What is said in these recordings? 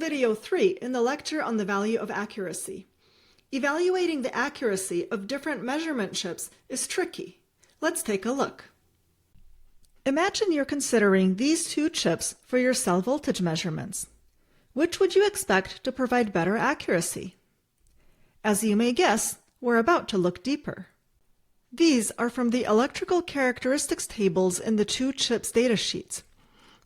video 3 in the lecture on the value of accuracy. Evaluating the accuracy of different measurement chips is tricky. Let's take a look. Imagine you're considering these two chips for your cell voltage measurements. Which would you expect to provide better accuracy? As you may guess, we're about to look deeper. These are from the electrical characteristics tables in the two chips datasheets.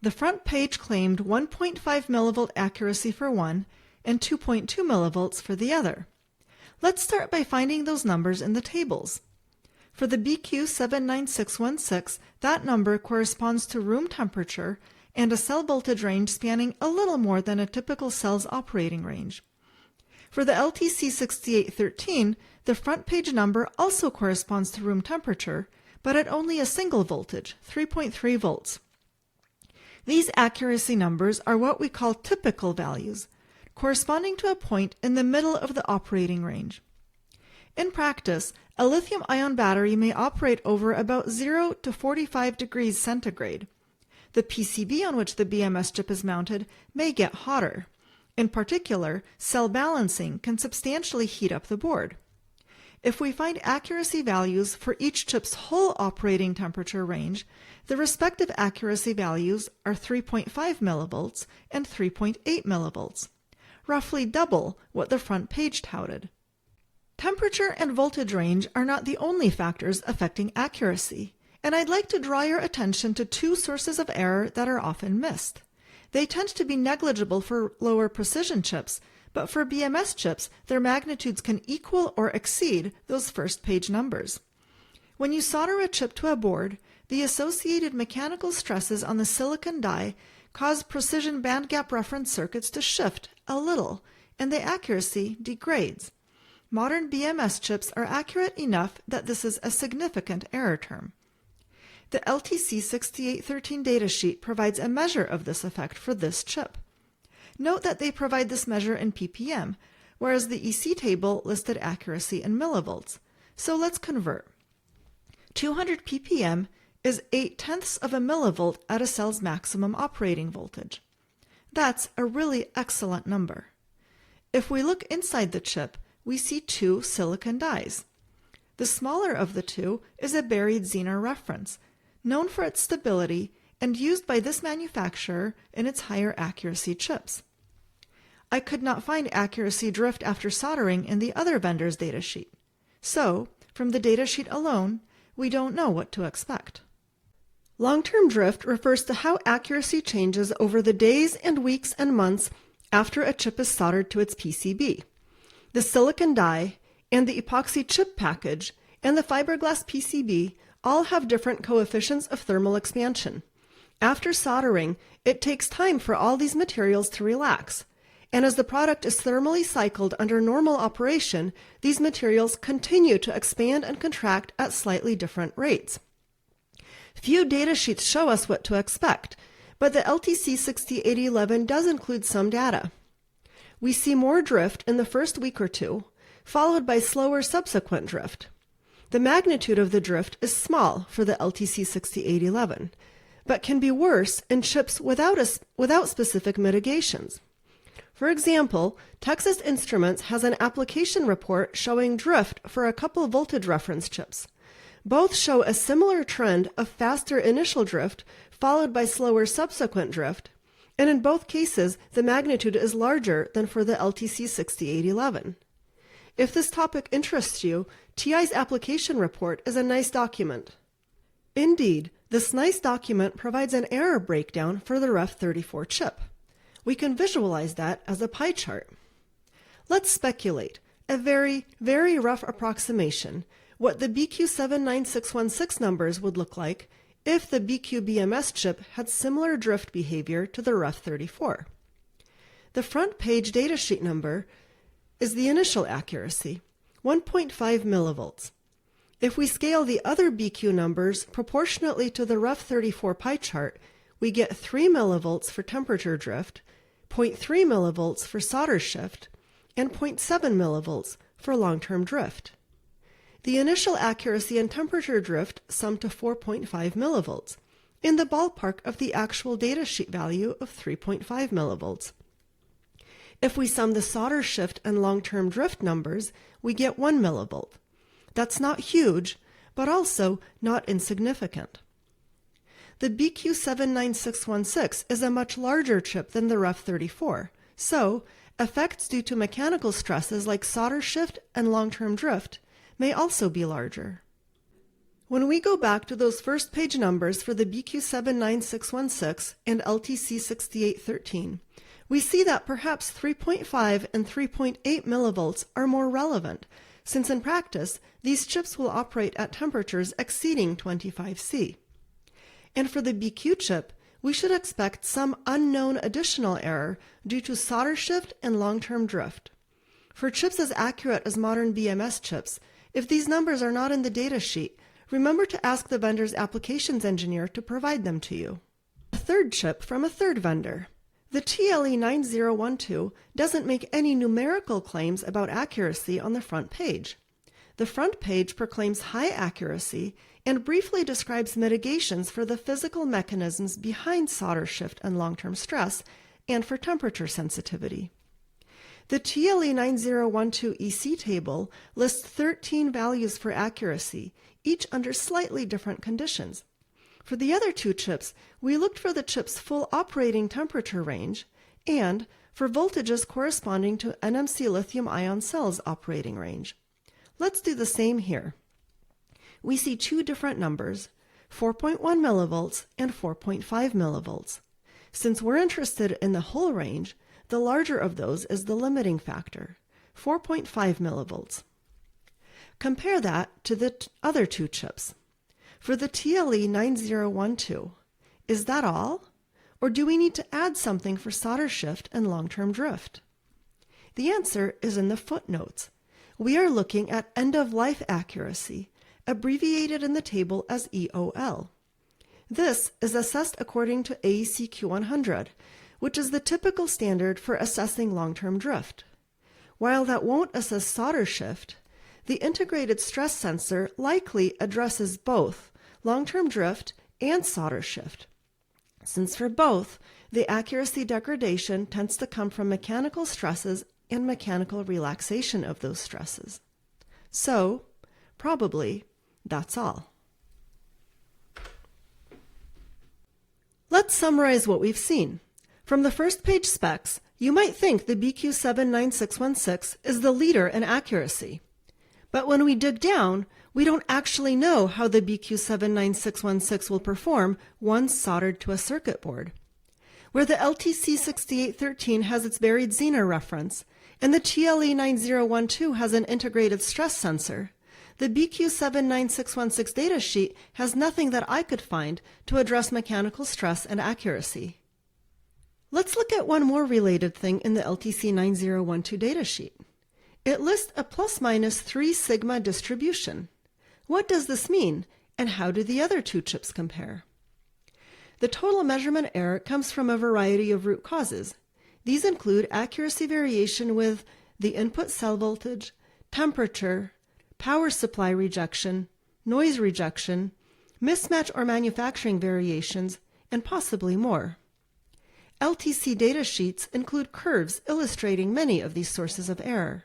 The front page claimed 1.5 millivolt accuracy for one and 2.2 millivolts for the other. Let's start by finding those numbers in the tables. For the BQ79616, that number corresponds to room temperature and a cell voltage range spanning a little more than a typical cell's operating range. For the LTC6813, the front page number also corresponds to room temperature, but at only a single voltage, 3.3 volts. These accuracy numbers are what we call typical values, corresponding to a point in the middle of the operating range. In practice, a lithium-ion battery may operate over about 0 to 45 degrees centigrade. The PCB on which the BMS chip is mounted may get hotter. In particular, cell balancing can substantially heat up the board. If we find accuracy values for each chip's whole operating temperature range, the respective accuracy values are 3.5 millivolts and 3.8 millivolts, roughly double what the front page touted. Temperature and voltage range are not the only factors affecting accuracy, and I'd like to draw your attention to two sources of error that are often missed. They tend to be negligible for lower precision chips, but for BMS chips, their magnitudes can equal or exceed those first page numbers. When you solder a chip to a board, the associated mechanical stresses on the silicon die cause precision bandgap reference circuits to shift a little, and the accuracy degrades. Modern BMS chips are accurate enough that this is a significant error term. The LTC6813 datasheet provides a measure of this effect for this chip. Note that they provide this measure in ppm, whereas the EC table listed accuracy in millivolts. So let's convert. 200 ppm is 0.8 of a millivolt at a cell's maximum operating voltage. That's a really excellent number. If we look inside the chip, we see two silicon dies. The smaller of the two is a buried Zener reference, known for its stability and used by this manufacturer in its higher accuracy chips. I could not find accuracy drift after soldering in the other vendor's datasheet. So, from the datasheet alone, we don't know what to expect. Long-term drift refers to how accuracy changes over the days and weeks and months after a chip is soldered to its PCB. The silicon die and the epoxy chip package and the fiberglass PCB all have different coefficients of thermal expansion. After soldering, it takes time for all these materials to relax, and as the product is thermally cycled under normal operation, these materials continue to expand and contract at slightly different rates. Few datasheets show us what to expect, but the LTC6811 does include some data. We see more drift in the first week or two, followed by slower subsequent drift. The magnitude of the drift is small for the LTC6811, but can be worse in chips without specific mitigations. For example, Texas Instruments has an application report showing drift for a couple voltage reference chips. Both show a similar trend of faster initial drift followed by slower subsequent drift, and in both cases the magnitude is larger than for the LTC6811. If this topic interests you, TI's application report is a nice document. Indeed, this nice document provides an error breakdown for the REF34 chip. We can visualize that as a pie chart. Let's speculate, a very, very rough approximation, what the BQ79616 numbers would look like if the BQ-BMS chip had similar drift behavior to the REF34. The front page datasheet number is the initial accuracy, 1.5 millivolts. If we scale the other BQ numbers proportionately to the REF34 pie chart, we get 3 millivolts for temperature drift, 0.3 millivolts for solder shift, and 0.7 millivolts for long-term drift. The initial accuracy and temperature drift sum to 4.5 millivolts, in the ballpark of the actual datasheet value of 3.5 millivolts. If we sum the solder shift and long-term drift numbers, we get 1 millivolt. That's not huge, but also not insignificant. The BQ79616 is a much larger chip than the REF34, so effects due to mechanical stresses like solder shift and long-term drift may also be larger. When we go back to those first page numbers for the BQ79616 and LTC6813, we see that perhaps 3.5 and 3.8 millivolts are more relevant, since in practice, these chips will operate at temperatures exceeding 25 C. And for the BQ chip, we should expect some unknown additional error due to solder shift and long-term drift. For chips as accurate as modern BMS chips, if these numbers are not in the datasheet, remember to ask the vendor's applications engineer to provide them to you. A third chip from a third vendor. The TLE9012 doesn't make any numerical claims about accuracy on the front page. The front page proclaims high accuracy and briefly describes mitigations for the physical mechanisms behind solder shift and long-term stress and for temperature sensitivity. The TLE9012 EC table lists 13 values for accuracy, each under slightly different conditions. For the other two chips, we looked for the chip's full operating temperature range and for voltages corresponding to NMC lithium-ion cells' operating range. Let's do the same here. We see two different numbers, 4.1 millivolts and 4.5 millivolts. Since we're interested in the whole range, the larger of those is the limiting factor, 4.5 millivolts. Compare that to the other two chips. For the TLE9012, is that all? Or do we need to add something for solder shift and long-term drift? The answer is in the footnotes. We are looking at end-of-life accuracy, abbreviated in the table as EOL. This is assessed according to AEC-Q100, which is the typical standard for assessing long-term drift. While that won't assess solder shift, the integrated stress sensor likely addresses both long-term drift and solder shift, since for both, the accuracy degradation tends to come from mechanical stresses and mechanical relaxation of those stresses. So, probably, that's all. Let's summarize what we've seen. From the first page specs, you might think the BQ79616 is the leader in accuracy. But when we dig down, we don't actually know how the BQ79616 will perform once soldered to a circuit board. Where the LTC6813 has its buried Zener reference, and the TLE9012 has an integrated stress sensor, the BQ79616 datasheet has nothing that I could find to address mechanical stress and accuracy. Let's look at one more related thing in the LTC9012 datasheet. It lists a plus-minus 3 sigma distribution. What does this mean, and how do the other two chips compare? The total measurement error comes from a variety of root causes. These include accuracy variation with the input cell voltage, temperature, power supply rejection, noise rejection, mismatch or manufacturing variations, and possibly more. LTC datasheets include curves illustrating many of these sources of error.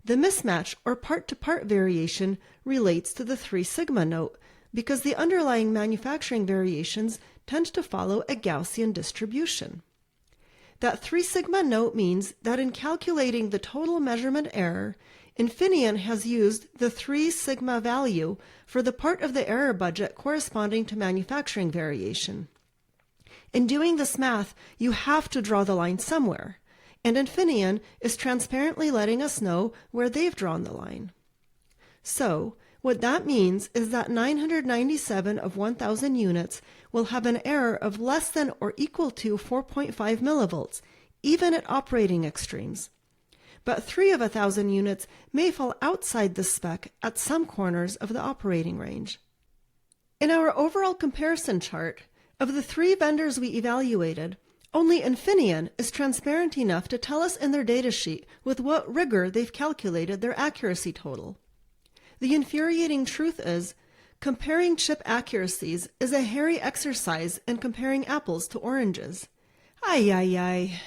The mismatch or part-to-part variation relates to the 3 sigma note because the underlying manufacturing variations tend to follow a Gaussian distribution. That 3 sigma note means that in calculating the total measurement error, Infineon has used the 3 sigma value for the part of the error budget corresponding to manufacturing variation. In doing this math, you have to draw the line somewhere, and Infineon is transparently letting us know where they've drawn the line. So, what that means is that 997 of 1,000 units will have an error of less than or equal to 4.5 millivolts, even at operating extremes. But 3 of 1,000 units may fall outside the spec at some corners of the operating range. In our overall comparison chart, of the 3 vendors we evaluated, only Infineon is transparent enough to tell us in their datasheet with what rigor they've calculated their accuracy total. The infuriating truth is, comparing chip accuracies is a hairy exercise in comparing apples to oranges. Ay, ay, ay.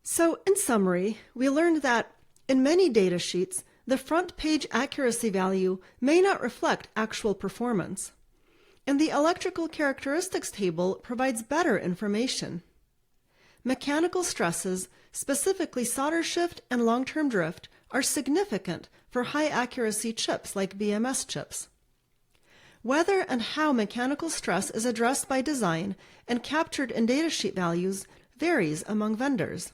So, in summary, we learned that in many datasheets, the front page accuracy value may not reflect actual performance, and the electrical characteristics table provides better information. Mechanical stresses, specifically solder shift and long-term drift, are significant for high-accuracy chips like BMS chips. Whether and how mechanical stress is addressed by design and captured in datasheet values varies among vendors.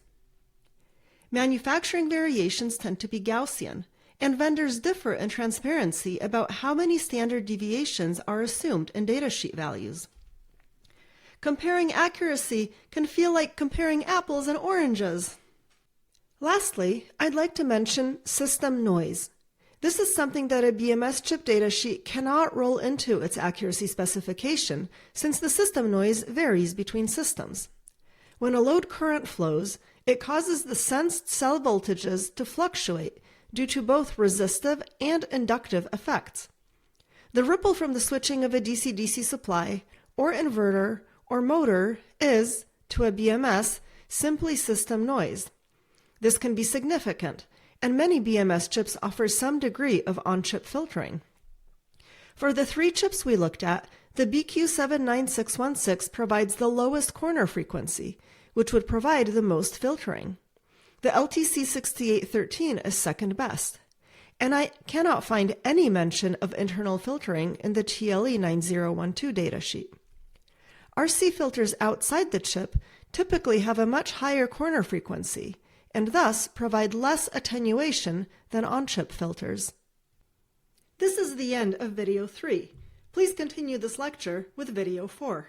Manufacturing variations tend to be Gaussian, and vendors differ in transparency about how many standard deviations are assumed in datasheet values. Comparing accuracy can feel like comparing apples and oranges. Lastly, I'd like to mention system noise. This is something that a BMS chip datasheet cannot roll into its accuracy specification, since the system noise varies between systems. When a load current flows, it causes the sensed cell voltages to fluctuate due to both resistive and inductive effects. The ripple from the switching of a DC-DC supply, or inverter, or motor is, to a BMS, simply system noise. This can be significant, and many BMS chips offer some degree of on-chip filtering. For the 3 chips we looked at, the BQ79616 provides the lowest corner frequency, which would provide the most filtering. The LTC6813 is second best, and I cannot find any mention of internal filtering in the TLE9012 datasheet. RC filters outside the chip typically have a much higher corner frequency, and thus provide less attenuation than on-chip filters. This is the end of video 3. Please continue this lecture with video 4.